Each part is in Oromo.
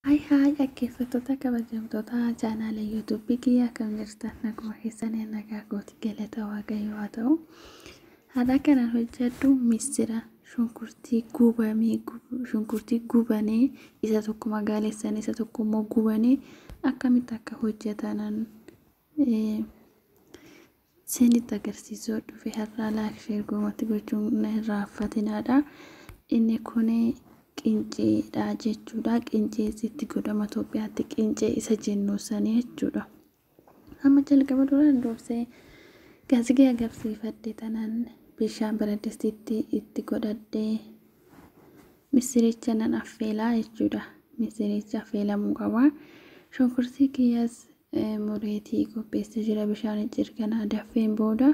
Hai dhaggeeffattoota kabajamtoota chaanaala YouTube kiyyaa akkam jirtan naguma keessanii nagaa gooti galata waaqayyoo haa ta'u. Haala kanaan hojjedhu misira shunkurtii gubanii isa tokko magaaleessanii isa tokko immoo gubanii akkamitti akka hojjetanan isinitti agarsiisuu dhufe har'a laakshee goomatti gochuun raaffatinaadha. Inni kun qincee jechuudha. Qincee itti godhama Itoophiyaatti qincee isa jennu sanii jechuudha. Amma jalqaba duraan dursee gaazexaa agarsiifadhe tanan bishaan biraddistitti itti godhadhee misiricha nan affeelaa jechuudha. Misiricha affeelamuu qaba. Shunkurtii kiyyaas mureetii qopheessee jira bishaan cirkanaa daffeen booda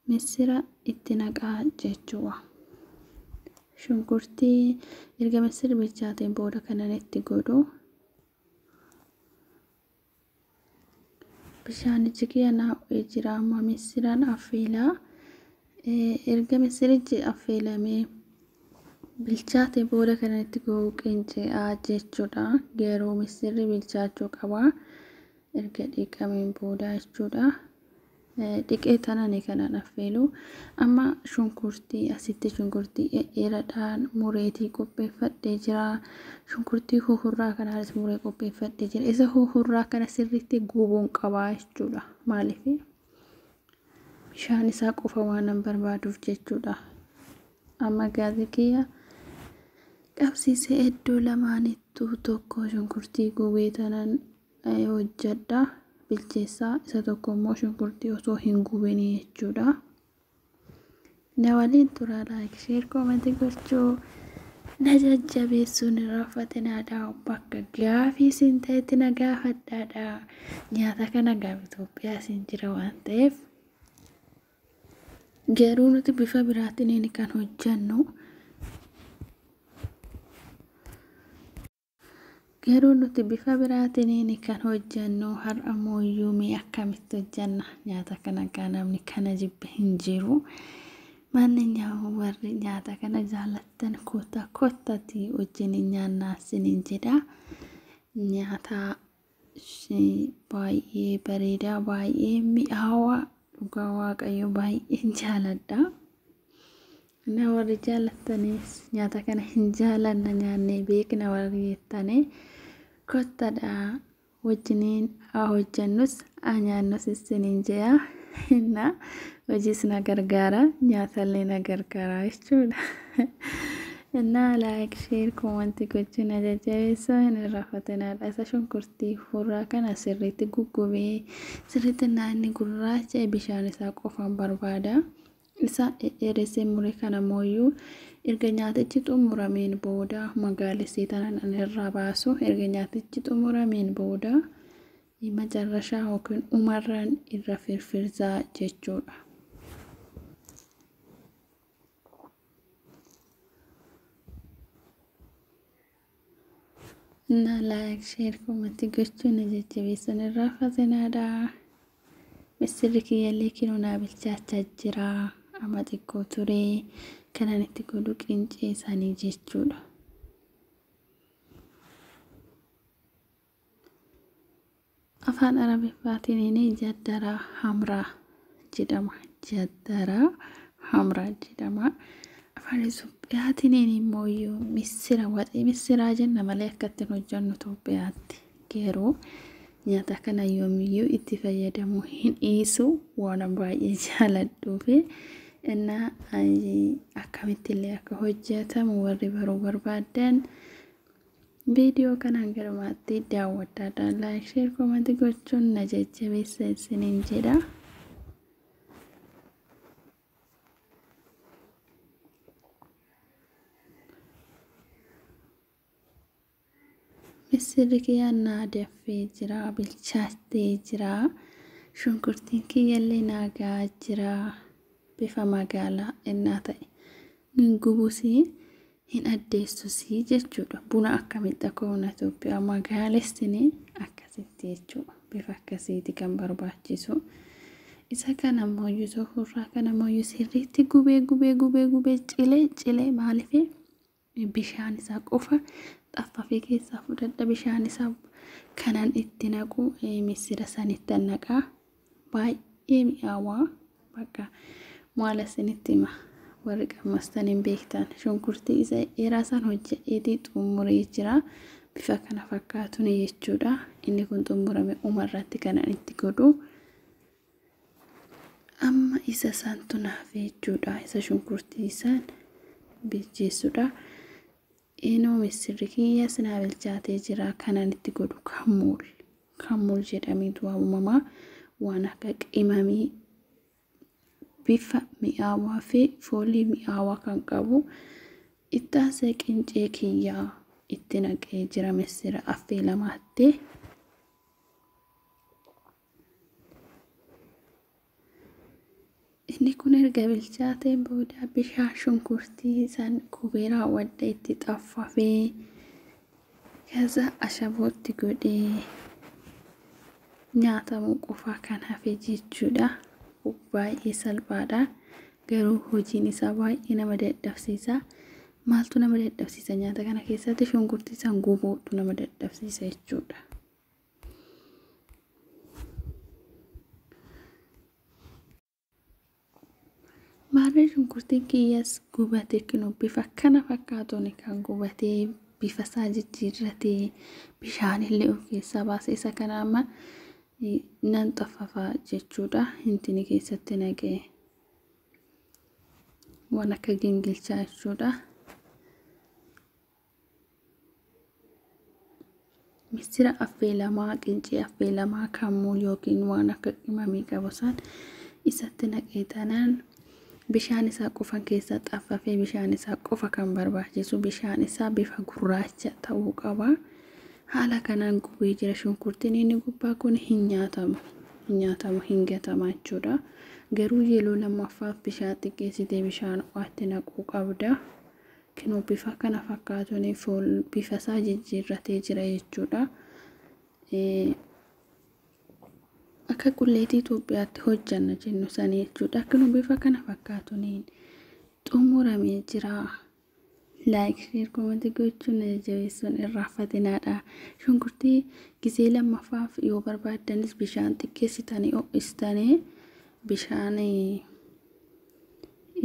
misira itti naqaa jechuudha. Shunkurtii erga misir bilchaateen booda kanan itti godhu bishaanichi kiyyaa jira amma misiraan affeelaa. Erga misirichi affeelamee bilchaatee booda kanan itti godhu qincee jechuudha. Garuu misirri bilchaachuu qaba erga dhiqameen booda jechuudha. Dhiqee tanani kanan affeelu amma shunkurtii asitti shunkurtii dheeraadhaan mureetii qopheeffadhee jira. Shunkurtii huhurraa kanaanis muree qopheeffadhee jira. Isa huhurraa kana sirriitti gubuun qaba jechuudha. Maaliif bishaan isaa qofa waan barbaaduuf jechuudha. Amma gaazexaa qabsiisee iddoo lamaanittuu tokko shunkurtii gubee tanan hojjedha. Bilcheessaa isa tokko immoo shunkurtii osoo hin gubiin jechuudha. Na waliin tura like share comment gochuu na jajjabeessuun raaffatinaadha. Bakka gaafii isin ta'etti na gaafadhaadha. Nyaata kana gaaf Itoophiyaa isin jira waan ta'eef garuu nuti bifa biraatiin kan hojjennu. Garuu nuti bifa biraatiin kan hojjennu har'a mooyyuu mee akkamitti hojjenna nyaata kana namni kana jibbe hin jiru. Manni warri nyaata kana jaallattan kottati wajjin nyaannaa isiniin jedha. Nyaata baay'ee bareedaa baay'ee mi'aawaa dhugaa waaqayyo baay'ee jaaladha. Na warri jaallattanis nyaata kana hin jaallanna nyaannee beekna warri jettanii kottadha wajjiniin hojjennus nyaannus isiniin jedha. Inna hojiis na gargaara nyaatallee na gargaara jechuudha. Inna like share comment gochuun na jajjabeessaa hin raaffatinaadha. Isa shunkurtii huhurraa kana sirriitti guggubee sirriitti naanni gurraacha bishaan isaa qofaan barbaada. Isa dheeressee muree kana mooyyuu erga nyaatichi xumurameen booda magaalessee tanan irraa baasu erga nyaatichi xumurameen booda macarrashaa yookiin umarraan irra firfirsaa jechuudha. Na like share comment gochuun na jajjabeessuun hin raaffatinaadha. Misirri kiyyaallee kinoo naa bilchaachaa jira. Amma xiqqoo ture kanan itti godhu qincee isaanii jechuudha. Afaan Arabiffaatiin jaddaraa hamraa jedhama. Jaddaraa hamraa jedhama. Afaan Itoophiyaatiin immoo misira waxii misiraa jenna malee akka ittiin hojjennu Itoophiyaatti. Garuu nyaata kana yoomiyyuu itti fayyadamuu hin dhiisu waan baay'ee jaaladhuufi inna akkamitti illee akka hojjetamu warri baruu barbaadan viidiyoo kanaan garmaatti daawwadhaa. Like share comment gochuun na jajjabeessaa isiniin jedha. Misirri kiyyaa naa daffee jira bilchaatee jira. Shunkurtiin kiyyaallee naagaa jira. Bifa magaalaa innaa ta'e hin gubusii hin addeessusii jechuudha. Buna akkamitti akka humna Itoophiyaa magaalessanii akkasitti jechuudha. Bifa akkasiiti kan barbaachisu. Isa kana mooyyuu huhurraa kana mooyyuu sirriitti gubee cilee maaliif bishaan isaa qofa xaffafee keessaa fudhadha bishaan isaa kanan itti naqu misira sanitti naqaa baay'ee mi'aawaa bakka maal isinitti hima warri qammastan hin beektan shunkurtii isa dheeraa san hojjedheetii xumuree jira bifa kana fakkaatuun jechuudha inni kun xumurame umarratti kanan itti godhu amma isa santu naaf jechuudha isa shunkurtii san bilcheessuudha inoo misirri kiyya sinaa bilchaatee jira kanan itti godhu kamuul jedhamiitu waamamaa waan akka qimamii bifa mi'aawaa fi foolii mi'aawaa kan qabu ittaasee qincee kiyyaa itti naqee jira misira affeelamaatti inni kun erga bilchaateen booda bishaan shunkurtii san kubeeraa wadda itti xaffafee kaza ashabootti godhee nyaatamuu qofaa kan hafe jechuudha baay'ee salphaadha garuu hojiin isaa baay'ee nama dadhabsiisa maaltu nama dadhabsiisa nyaata kana keessatti shunkurtii san gubuutu nama dadhabsiisa jechuudha maarree shunkurtiin kiyyas gubatee kinu bifa kana fakkaatuun kan gubatee bifa isaa jijjiirratee bishaanillee of keessaa baase isa kana amma nan xaffafaa jechuudha intini keessatti naqee waan akka gingilchaa jechuudha misira affeelamaa qincee affeelamaa kamuul yookiin waan akka qimamii qabu san isatti naqee tanaan bishaan isaa qofa keessa xaffafee bishaan isaa qofa kan barbaachisu bishaan isaa bifa gurraacha ta'uu qaba haala kanaan gubee jira shunkurtiin inni gubbaa kun hin gatama jechuudha garuu yeroo lammaffaaf bishaan xiqqeessitee bishaan waatti naquu qabda kinoo bifa kana fakkaatuun fool bifa isaa jijjiirratee jira jechuudha akka qulleetii Itoophiyaatti hojjanna jennu sanii jechuudha kinoo bifa kana fakkaatuun xumuramee jira like share comment gochuun jabeessuun irraanfatinaadha shunkurtii gisee lammaffaaf yoo barbaaddanis bishaan xiqqeessitanii ho'istanii bishaan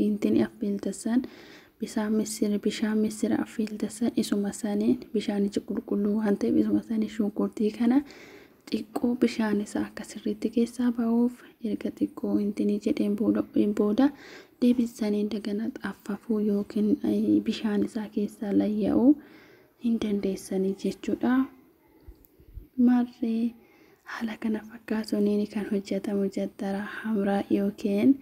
intini affeeltasan bishaan misira affeeltasan isuma saniin bishaanichi qulqulluu waan ta'eef isuma sanii shunkurtii kana xiqqoo bishaan isaa akka sirriitti keessaa ba'uuf erga xiqqoo intini jedheen booda deebisanii dagana xaffafuu yookiin bishaan isaa keessaa layya'uu hin dandeessanii jechuudha marree haala kana fakkaatuun kan hojjetamu jaddara hamraa yookiin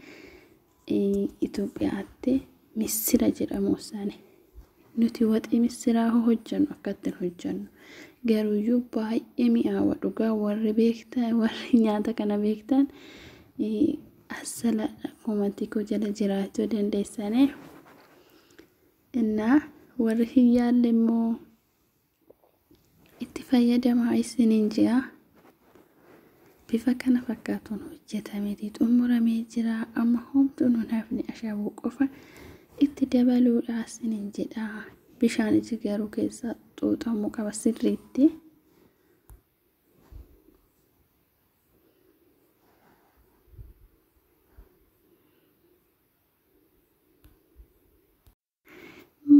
Itoophiyaatti misira jedhamu sani nuti waxii misiraa hojjannu akkatti hojjannu garuu baay'ee mi'aawa dhugaa warri beektan warri nyaata kana beektan asala komantikoo jala jiraachuu dandeessanii innaa warri hin yaalle immoo itti fayyadamaa isiniin jira bifa kana fakkaatuun hojjetameeti xumuramee jira amma homtuu nun hafni ashaboo qofa itti dabaluudha isiniin jedha bishaanichi garuu keessa xuuxamuu qaba sirriitti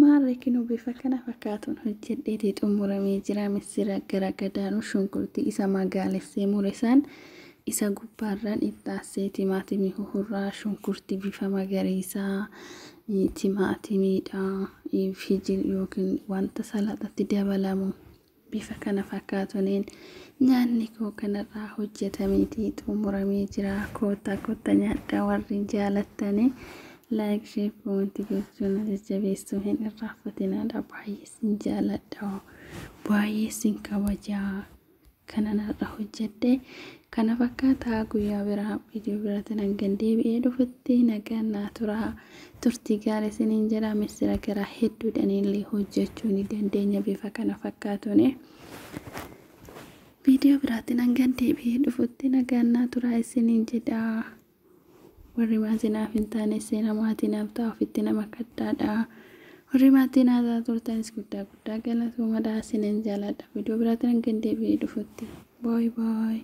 maarreekinu bifa kana fakkaatuun hojjedheetii xumuramee jira misira gara gadaanuu shunkurtii isa magaalessee muresaan isa gubbaarraan ittaasee timaatimii huhurraa shunkurtii bifa magariisaa timaatimiidha fijil yookiin wanta salaxatti dabalamu bifa kana fakkaatuun nyaanni koo kanarraa hojjetameetii xumuramee jira koota nyaadhaa warri jaalattanii like share comment gochuun jajjabeessuu hin irraanfatinaadha baay'ee sin jaaladha baay'ee sin kabajaa kananarra hojjedhe kana fakkaataa guyyaa biraa viidiyoo biraatiin hangan deebi'ee dhufutti nagannaa turaa turtii gaarii isiniin jedha misira garaa hedduudhaan illee hojjechuu ni dandeenya bifa kana fakkaatuun viidiyoo biraatiin hangan deebi'ee dhufutti nagannaa turaa isiniin jedha warri maasinaaf hin taane seena maatiin abtaa ofitti nama kadhaadha Warri maatii naataa turtanis guddaa galatooma isiniin jaalladha. Viidiyoo biraatiin hanga deebi'ee dhufutti. Baay baay.